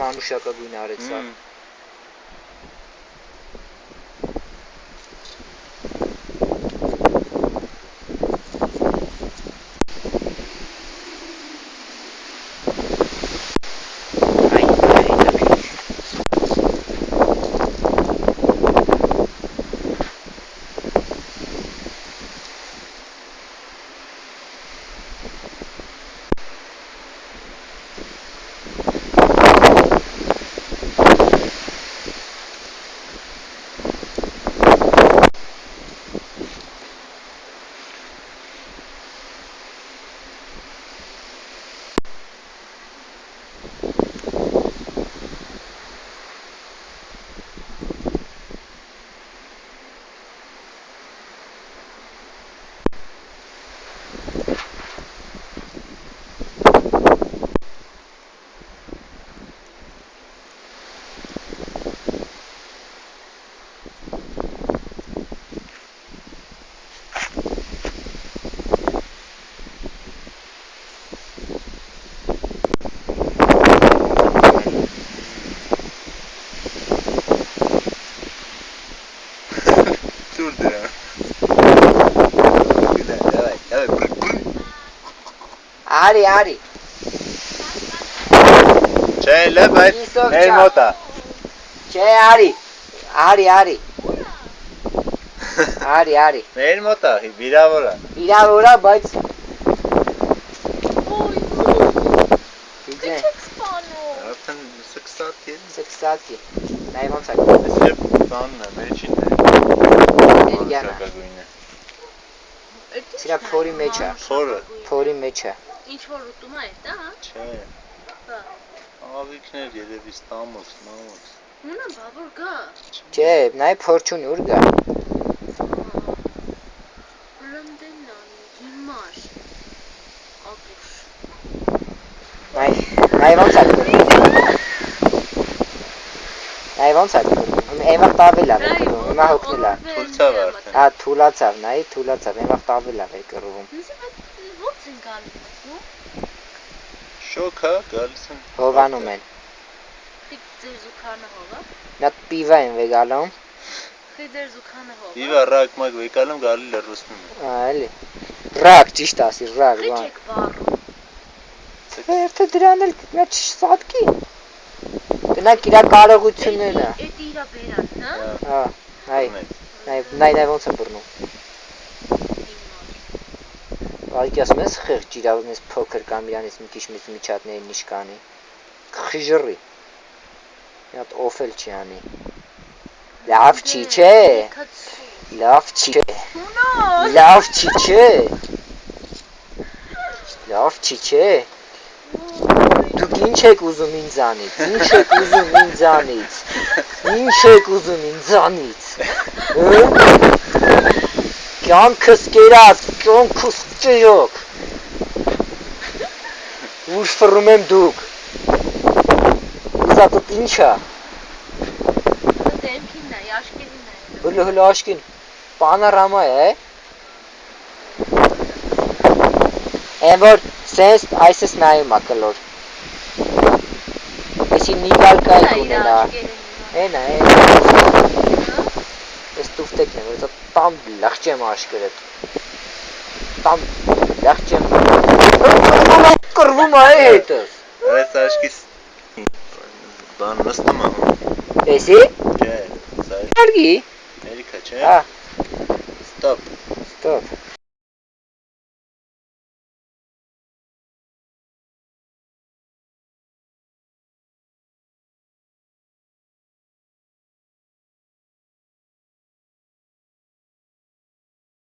Մանուշակագույն արեցավ։ Արի Չէ, լե, բայց մեր մոտ է։ Չէ, արի Մեր մոտ է, վիրավոր է։ Վիրավոր է, բայց Ինչ եք սպանում։ Արդեն սկսած է։ Սկսած է։ Նայ ոնց է։ Այսև բանն է, մեջին է։ Մանուշակագույնը։ Սրա փորի մեջ է։ Փորի մեջ է։ Ինչ որ ուտում է, դա, հա։ Չէ։ Հա։ Աղիքներ երևի ստամոս, մամոս։ Ունը բավոր գա։ Չէ, նայ փորչուն ուր գա։ Լնդենան, հիմար։ Ապուշ։ Նայ ոնց է կրում։ Նայ ոնց է կրում։ Այն վաղ տավել է կրում, հիմա հոգնել է։ Թուլցավ արդեն։ Հա, թուլացավ, նայ, թուլացավ, այն վաղ տավել է կրում։ Ո՞նց են գալու։ Շոկ հա, գալիս են։ Հովանում են։ Ձեր զուքանը հովա։ Նա պիվա են վեգալում։ Ձեր զուքանը հովա։ Իվա ռակ մակ վեկալում գալի լրուսնում է։ Էլի։ Ռակ ճիշտ ասի, ռակ, բան։ Խիչ եք վառում։ Երբե դրան էլ նա չսատկի։ Դրանք իր կարողություններն է։ Էդ իրա բերանն, հա։ Հա, նայ ոնց է բռնում։ Ալքի ասում ես խեղճ իրավունես փոքր կամ իրանից մի քիչ մեծ միջատների նիշկանի։ Խիժռի։ Մի հատ օֆել չի անի։ Լավ չի, չէ։ Լավ չի, չէ։ Լավ չի, չէ։ Լավ չի, չէ։ Դու Ինչ եք ուզում ինձանից, ինչ եք ուզում ինձանից, ինչ եք ուզում ինձանից, կյանքս կերած, կյանքս ճեյոք, ուր ֆռում եմ դուք, ուզածդ ինչա, Դեմքին նայ, աշկերին նայ։ հլը աշկին, պանարամա է, են որ սենց այսս նայում ակլոր, Եսի նիգալկա եք ունենա, են է, ես տուվտեկն եմ, որ տամ լախճեմ աշկերդ, տամ լախճեմ, կրվում է հետս, Այս աշկիս բան նստում եմ։ եսի, Չէ, սա արգի, Ամերիկա չէ։ հա, Ստոպ։ ստոպ,